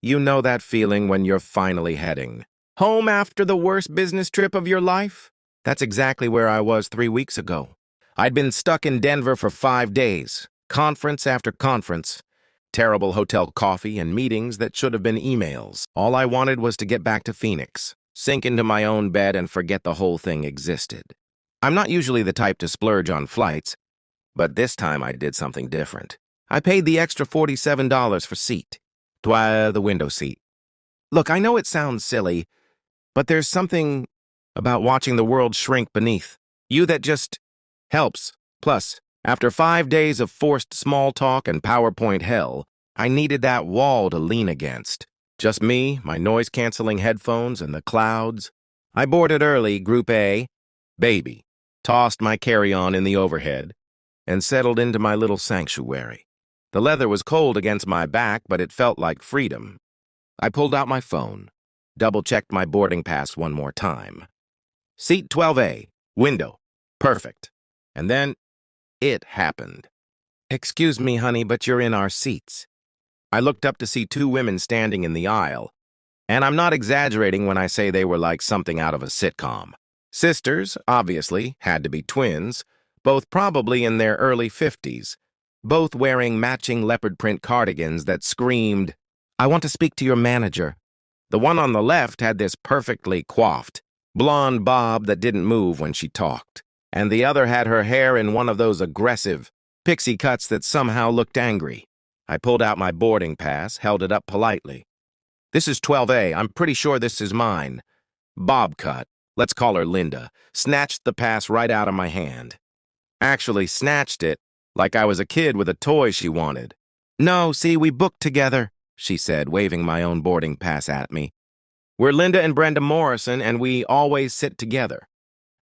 You know that feeling when you're finally heading home after the worst business trip of your life? That's exactly where I was 3 weeks ago. I'd been stuck in Denver for 5 days, conference after conference, terrible hotel coffee and meetings that should have been emails. All I wanted was to get back to Phoenix, sink into my own bed and forget the whole thing existed. I'm not usually the type to splurge on flights, but this time I did something different. I paid the extra $47 for seat. The window seat. Look, I know it sounds silly, but there's something about watching the world shrink beneath you that just helps. Plus, after 5 days of forced small talk and PowerPoint hell, I needed that wall to lean against. Just me, my noise-canceling headphones, and the clouds. I boarded early, Group A, baby, tossed my carry-on in the overhead, and settled into my little sanctuary. The leather was cold against my back, but it felt like freedom. I pulled out my phone, double-checked my boarding pass one more time. Seat 12A, window, perfect. And then, it happened. "Excuse me, honey, but you're in our seats." I looked up to see two women standing in the aisle, and I'm not exaggerating when I say they were like something out of a sitcom. Sisters, obviously, had to be twins, both probably in their early 50s, both wearing matching leopard print cardigans that screamed, "I want to speak to your manager." The one on the left had this perfectly coiffed, blonde bob that didn't move when she talked, and the other had her hair in one of those aggressive, pixie cuts that somehow looked angry. I pulled out my boarding pass, held it up politely. "This is 12A. I'm pretty sure this is mine." Bob cut, let's call her Linda, snatched the pass right out of my hand. Actually snatched it like I was a kid with a toy she wanted. "No, see, we booked together," she said, waving my own boarding pass at me. "We're Linda and Brenda Morrison, and we always sit together.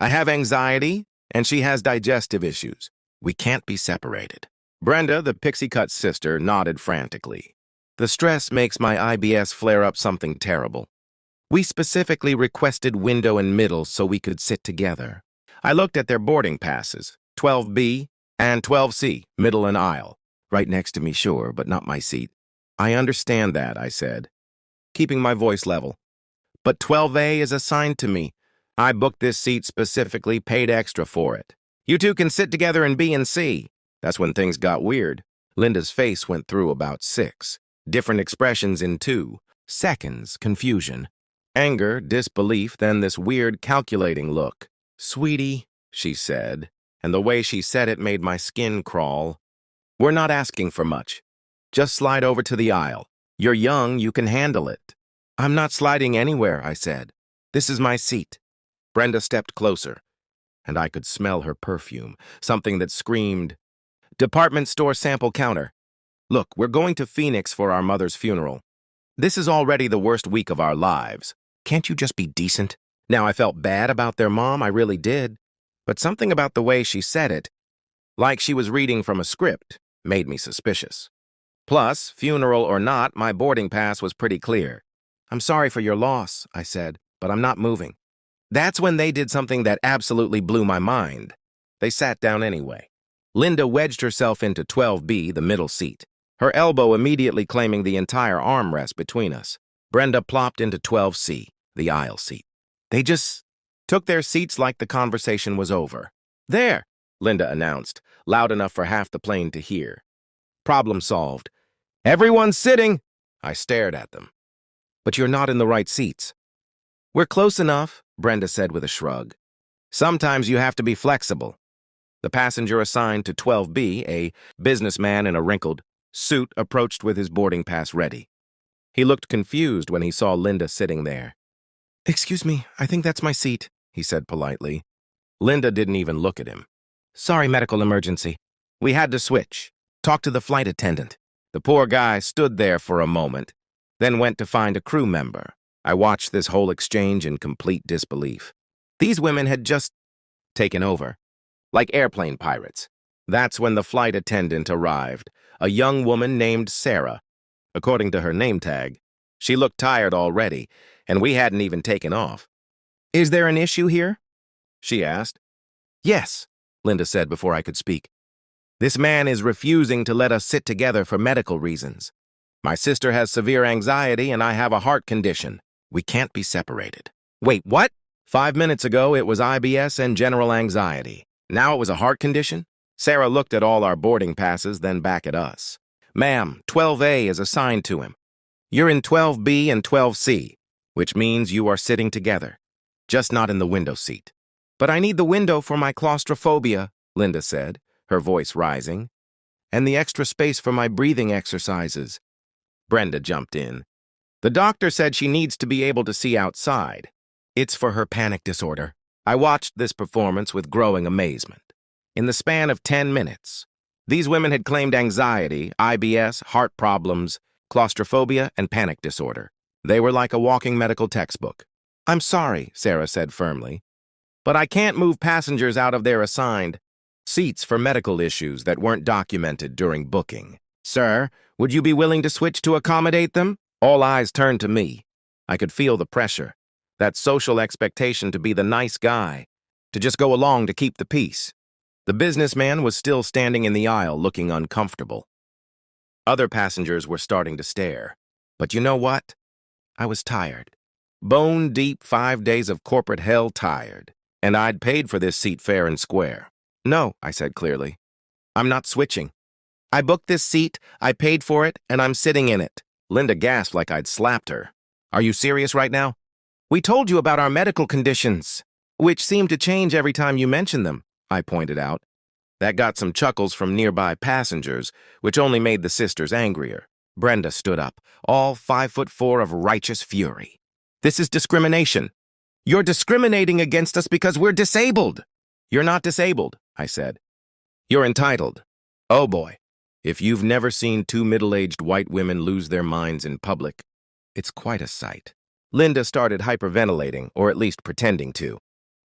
I have anxiety, and she has digestive issues. We can't be separated." Brenda, the pixie-cut sister, nodded frantically. "The stress makes my IBS flare up something terrible. We specifically requested window and middle so we could sit together." I looked at their boarding passes, 12B and 12C, middle and aisle. Right next to me, sure, but not my seat. "I understand that," I said, keeping my voice level. "But 12A is assigned to me. I booked this seat specifically, paid extra for it. You two can sit together in B and C." That's when things got weird. Linda's face went through about 6. Different expressions in 2 seconds, confusion, anger, disbelief, then this weird calculating look. "Sweetie," she said, and the way she said it made my skin crawl. "We're not asking for much. Just slide over to the aisle. You're young, you can handle it." "I'm not sliding anywhere," I said. "This is my seat." Brenda stepped closer, and I could smell her perfume, something that screamed, "Department store sample counter. Look, we're going to Phoenix for our mother's funeral. This is already the worst week of our lives. Can't you just be decent?" Now, I felt bad about their mom, I really did. But something about the way she said it, like she was reading from a script, made me suspicious. Plus, funeral or not, my boarding pass was pretty clear. "I'm sorry for your loss," I said, "but I'm not moving." That's when they did something that absolutely blew my mind. They sat down anyway. Linda wedged herself into 12B, the middle seat, her elbow immediately claiming the entire armrest between us. Brenda plopped into 12C, the aisle seat. They just took their seats like the conversation was over. "There," Linda announced, loud enough for half the plane to hear. Problem solved. "Everyone's sitting." I stared at them. "But you're not in the right seats." "We're close enough," Brenda said with a shrug. "Sometimes you have to be flexible." The passenger assigned to 12B, a businessman in a wrinkled suit, approached with his boarding pass ready. He looked confused when he saw Linda sitting there. "Excuse me, I think that's my seat," he said politely. Linda didn't even look at him. "Sorry, medical emergency. We had to switch. Talk to the flight attendant." The poor guy stood there for a moment, then went to find a crew member. I watched this whole exchange in complete disbelief. These women had just taken over, like airplane pirates. That's when the flight attendant arrived, a young woman named Sarah. According to her name tag, she looked tired already, and we hadn't even taken off. "Is there an issue here?" she asked. "Yes," Linda said before I could speak. "This man is refusing to let us sit together for medical reasons." My sister has severe anxiety and I have a heart condition. We can't be separated. Wait, what? 5 minutes ago, it was IBS and general anxiety. Now it was a heart condition? Sarah looked at all our boarding passes, then back at us. Ma'am, 12A is assigned to him. You're in 12B and 12C, which means you are sitting together, just not in the window seat. But I need the window for my claustrophobia, Linda said, her voice rising, and the extra space for my breathing exercises. Brenda jumped in. The doctor said she needs to be able to see outside. It's for her panic disorder. I watched this performance with growing amazement. In the span of 10 minutes, these women had claimed anxiety, IBS, heart problems, claustrophobia, and panic disorder. They were like a walking medical textbook. I'm sorry, Sarah said firmly, but I can't move passengers out of their assigned seats for medical issues that weren't documented during booking. Sir, would you be willing to switch to accommodate them? All eyes turned to me. I could feel the pressure, that social expectation to be the nice guy, to just go along to keep the peace. The businessman was still standing in the aisle looking uncomfortable. Other passengers were starting to stare. But you know what? I was tired. Bone-deep 5 days of corporate hell tired. And I'd paid for this seat fair and square. No, I said clearly. I'm not switching. I booked this seat, I paid for it, and I'm sitting in it. Linda gasped like I'd slapped her. Are you serious right now? We told you about our medical conditions, which seem to change every time you mention them, I pointed out. That got some chuckles from nearby passengers, which only made the sisters angrier. Brenda stood up, all 5'4" of righteous fury. This is discrimination. You're discriminating against us because we're disabled. You're not disabled, I said. You're entitled. Oh boy, if you've never seen two middle-aged white women lose their minds in public, it's quite a sight. Linda started hyperventilating, or at least pretending to.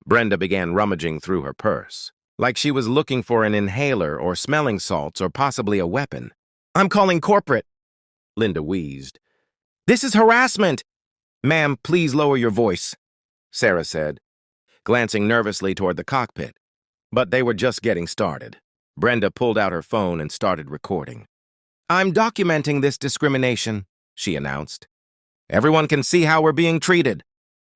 Brenda began rummaging through her purse, like she was looking for an inhaler or smelling salts or possibly a weapon. I'm calling corporate, Linda wheezed. This is harassment. Ma'am, please lower your voice, Sarah said, glancing nervously toward the cockpit. But they were just getting started. Brenda pulled out her phone and started recording. I'm documenting this discrimination, she announced. Everyone can see how we're being treated.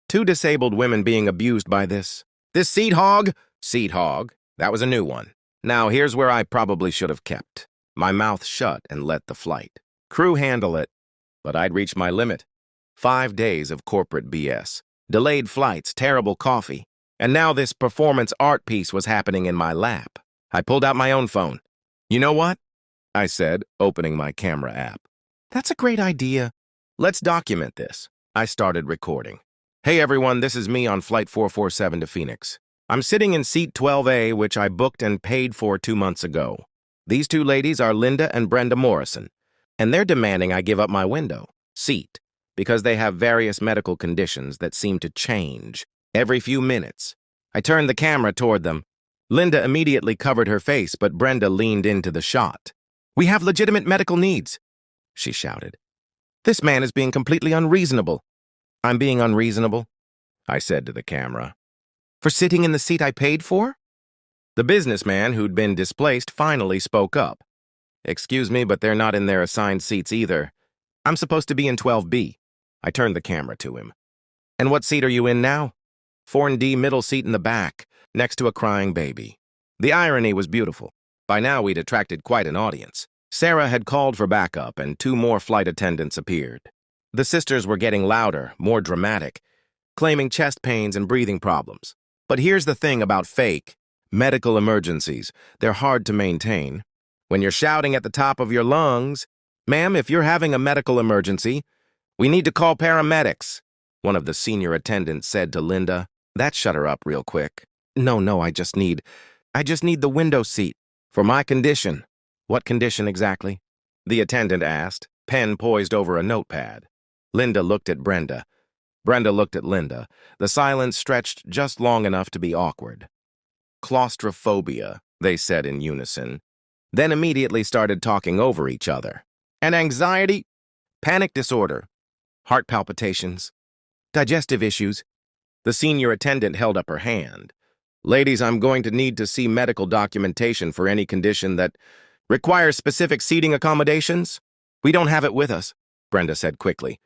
Two disabled women being abused by this. This seat hog? Seat hog. That was a new one. Now here's where I probably should have kept my mouth shut and let the flight crew handle it. But I'd reached my limit. 5 days of corporate BS. Delayed flights, terrible coffee. And now this performance art piece was happening in my lap. I pulled out my own phone. You know what? I said, opening my camera app. That's a great idea. Let's document this. I started recording. Hey everyone, this is me on Flight 447 to Phoenix. I'm sitting in seat 12A, which I booked and paid for 2 months ago. These two ladies are Linda and Brenda Morrison, and they're demanding I give up my window seat because they have various medical conditions that seem to change every few minutes. I turned the camera toward them. Linda immediately covered her face, but Brenda leaned into the shot. We have legitimate medical needs, she shouted. This man is being completely unreasonable. I'm being unreasonable, I said to the camera. For sitting in the seat I paid for? The businessman who'd been displaced finally spoke up. Excuse me, but they're not in their assigned seats either. I'm supposed to be in 12B. I turned the camera to him. And what seat are you in now? 4D, middle seat in the back, next to a crying baby. The irony was beautiful. By now we'd attracted quite an audience. Sarah had called for backup and 2 more flight attendants appeared. The sisters were getting louder, more dramatic, claiming chest pains and breathing problems. But here's the thing about fake medical emergencies. They're hard to maintain. When you're shouting at the top of your lungs, ma'am, if you're having a medical emergency, we need to call paramedics, one of the senior attendants said to Linda. That shut her up real quick. No, I just need the window seat for my condition. What condition exactly? The attendant asked, pen poised over a notepad. Linda looked at Brenda. Brenda looked at Linda. The silence stretched just long enough to be awkward. Claustrophobia, they said in unison, then immediately started talking over each other. And anxiety, panic disorder, heart palpitations, digestive issues. The senior attendant held up her hand. Ladies, I'm going to need to see medical documentation for any condition that requires specific seating accommodations. We don't have it with us. Brenda said quickly.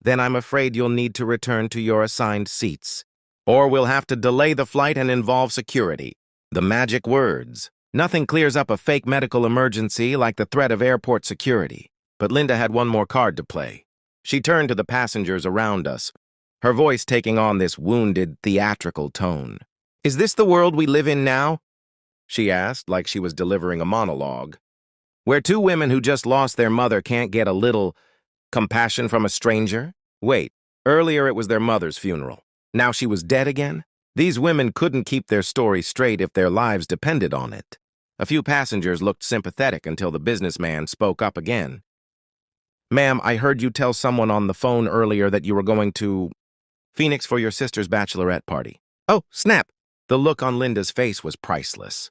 Then I'm afraid you'll need to return to your assigned seats. Or we'll have to delay the flight and involve security. The magic words. Nothing clears up a fake medical emergency like the threat of airport security. But Linda had one more card to play. She turned to the passengers around us, her voice taking on this wounded, theatrical tone. Is this the world we live in now? She asked, like she was delivering a monologue. Where two women who just lost their mother can't get a little compassion from a stranger? Wait, earlier it was their mother's funeral. Now she was dead again? These women couldn't keep their story straight if their lives depended on it. A few passengers looked sympathetic until the businessman spoke up again. Ma'am, I heard you tell someone on the phone earlier that you were going to Phoenix for your sister's bachelorette party. Oh, snap! The look on Linda's face was priceless.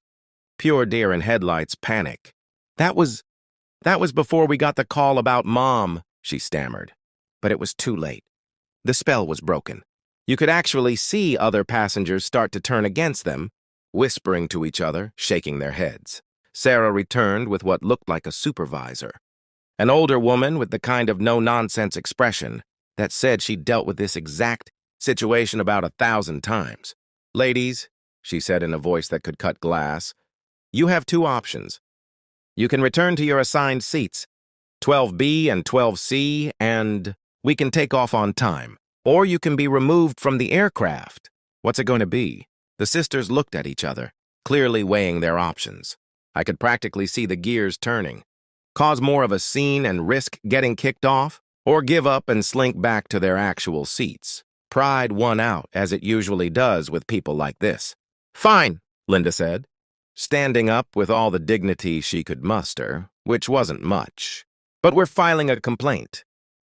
Pure deer in headlights panic. That was before we got the call about Mom, she stammered. But it was too late. The spell was broken. You could actually see other passengers start to turn against them, whispering to each other, shaking their heads. Sarah returned with what looked like a supervisor. An older woman with the kind of no-nonsense expression that said she'd dealt with this exact situation about 1,000 times. Ladies, she said in a voice that could cut glass, you have two options. You can return to your assigned seats, 12B and 12C, and we can take off on time. Or you can be removed from the aircraft. What's it going to be? The sisters looked at each other, clearly weighing their options. I could practically see the gears turning. Cause more of a scene and risk getting kicked off, or give up and slink back to their actual seats. Pride won out, as it usually does with people like this. Fine, Linda said, standing up with all the dignity she could muster, which wasn't much. But we're filing a complaint.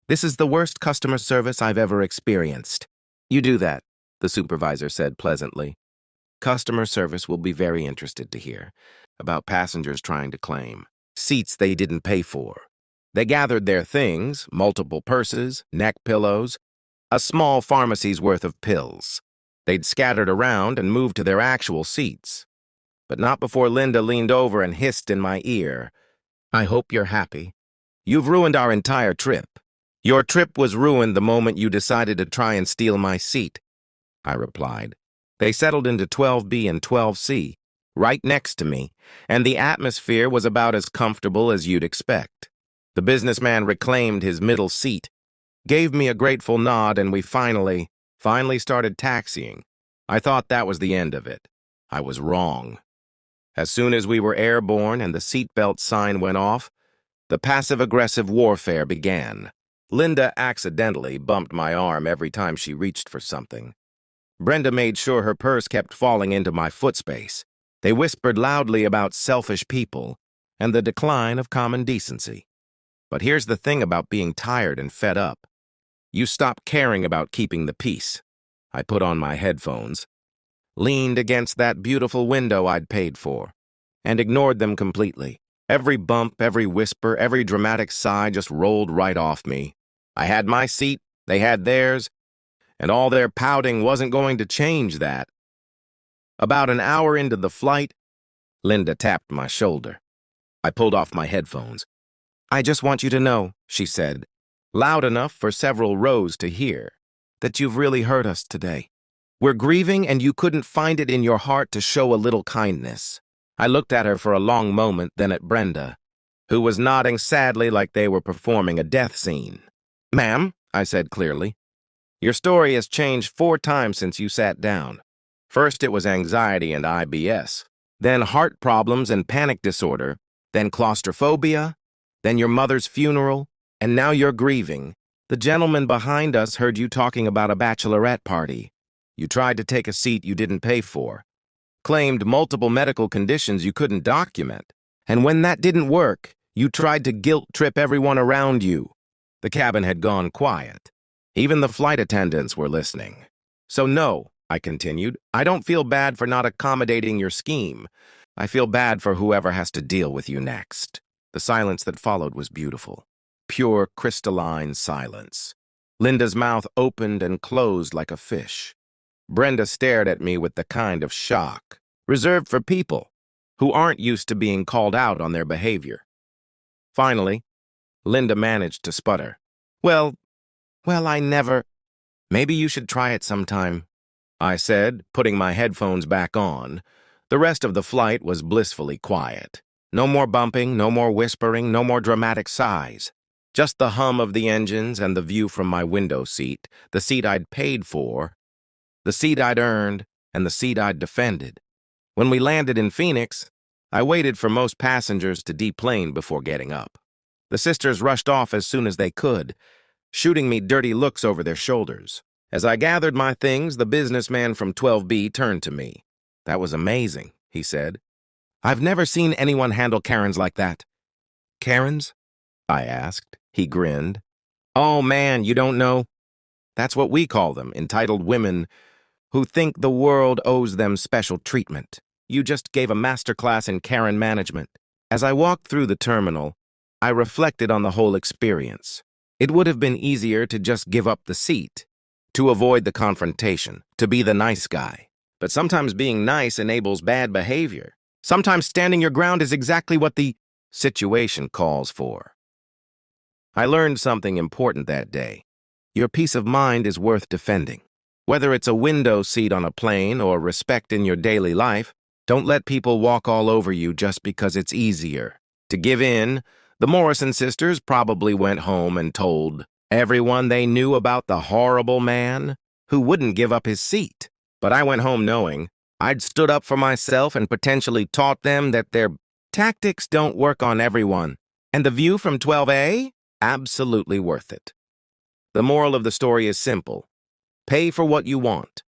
This is the worst customer service I've ever experienced. You do that, the supervisor said pleasantly. Customer service will be very interested to hear about passengers trying to claim seats they didn't pay for. They gathered their things, multiple purses, neck pillows, a small pharmacy's worth of pills. They'd scattered around and moved to their actual seats. But not before Linda leaned over and hissed in my ear, I hope you're happy. You've ruined our entire trip. Your trip was ruined the moment you decided to try and steal my seat, I replied. They settled into 12B and 12C, right next to me, and the atmosphere was about as comfortable as you'd expect. The businessman reclaimed his middle seat, gave me a grateful nod, and we finally started taxiing. I thought that was the end of it. I was wrong. As soon as we were airborne and the seatbelt sign went off, the passive-aggressive warfare began. Linda accidentally bumped my arm every time she reached for something. Brenda made sure her purse kept falling into my foot space. They whispered loudly about selfish people and the decline of common decency. But here's the thing about being tired and fed up. You stop caring about keeping the peace. I put on my headphones, leaned against that beautiful window I'd paid for, and ignored them completely. Every bump, every whisper, every dramatic sigh just rolled right off me. I had my seat, they had theirs, and all their pouting wasn't going to change that. About an hour into the flight, Linda tapped my shoulder. I pulled off my headphones. I just want you to know, she said, loud enough for several rows to hear, that you've really hurt us today. We're grieving and you couldn't find it in your heart to show a little kindness. I looked at her for a long moment, then at Brenda, who was nodding sadly like they were performing a death scene. Ma'am, I said clearly, your story has changed 4 times since you sat down. First it was anxiety and IBS, then heart problems and panic disorder, then claustrophobia, then your mother's funeral, and now you're grieving. The gentleman behind us heard you talking about a bachelorette party. You tried to take a seat you didn't pay for, claimed multiple medical conditions you couldn't document, and when that didn't work, you tried to guilt-trip everyone around you. The cabin had gone quiet. Even the flight attendants were listening. So no, I continued, I don't feel bad for not accommodating your scheme. I feel bad for whoever has to deal with you next. The silence that followed was beautiful. Pure, crystalline silence. Linda's mouth opened and closed like a fish. Brenda stared at me with the kind of shock reserved for people who aren't used to being called out on their behavior. Finally, Linda managed to sputter. Well, I never... Maybe you should try it sometime, I said, putting my headphones back on. The rest of the flight was blissfully quiet. No more bumping, no more whispering, no more dramatic sighs. Just the hum of the engines and the view from my window seat, the seat I'd paid for, the seat I'd earned, and the seat I'd defended. When we landed in Phoenix, I waited for most passengers to deplane before getting up. The sisters rushed off as soon as they could, shooting me dirty looks over their shoulders. As I gathered my things, the businessman from 12B turned to me. "That was amazing," he said. "I've never seen anyone handle Karens like that." "Karens?" I asked. He grinned. "Oh man, you don't know? That's what we call them, entitled women who think the world owes them special treatment. You just gave a masterclass in Karen management." As I walked through the terminal, I reflected on the whole experience. It would have been easier to just give up the seat, to avoid the confrontation, to be the nice guy. But sometimes being nice enables bad behavior. Sometimes standing your ground is exactly what the situation calls for. I learned something important that day. Your peace of mind is worth defending. Whether it's a window seat on a plane or respect in your daily life, don't let people walk all over you just because it's easier. To give in, the Morrison sisters probably went home and told everyone they knew about the horrible man who wouldn't give up his seat. But I went home knowing I'd stood up for myself and potentially taught them that their tactics don't work on everyone. And the view from 12A? Absolutely worth it. The moral of the story is simple. Pay for what you want.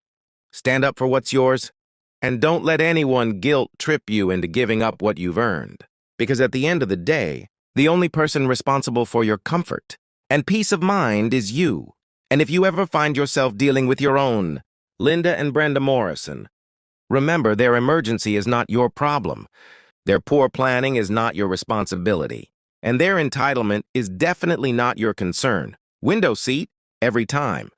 Stand up for what's yours. And don't let anyone guilt trip you into giving up what you've earned. Because at the end of the day, the only person responsible for your comfort and peace of mind is you. And if you ever find yourself dealing with your own Linda and Brenda Morrison, remember their emergency is not your problem. Their poor planning is not your responsibility. And their entitlement is definitely not your concern. Window seat, every time.